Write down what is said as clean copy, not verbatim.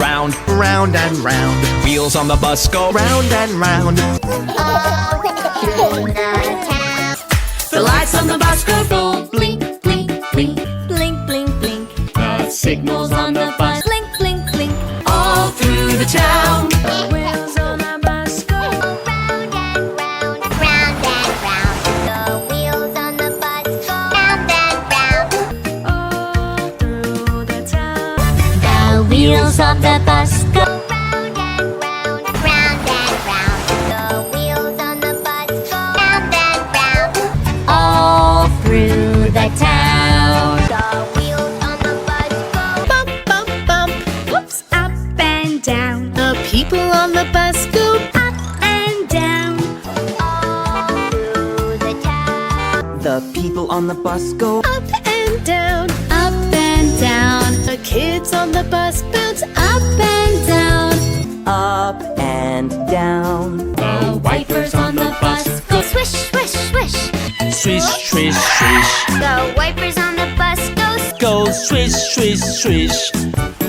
round, round and round. wheels on the bus go Round and round. All through the town. The lights on the bus go full. Blink, blink, blink. Blink, blink, blink. The signals on the bus Blink, blink, blink. all through the town. The wheels on the bus go round and round. Round and round. The wheels on the bus go round and round. All through the town. The wheels of the bus go round and round. Round and round. The wheels on the bus go round and round. All through the town. The wheels on the bus go Bump, bump, bump. Whoops, up and down. The people on the bus go up and down. all through the town. The people on the bus go Up and down, up and down. The kids on the bus bounce up and down. up and down. The wipers on the bus go Swish, swish, swish. swish, swish, swish. The wipers on the bus go Go swish, swish, swish.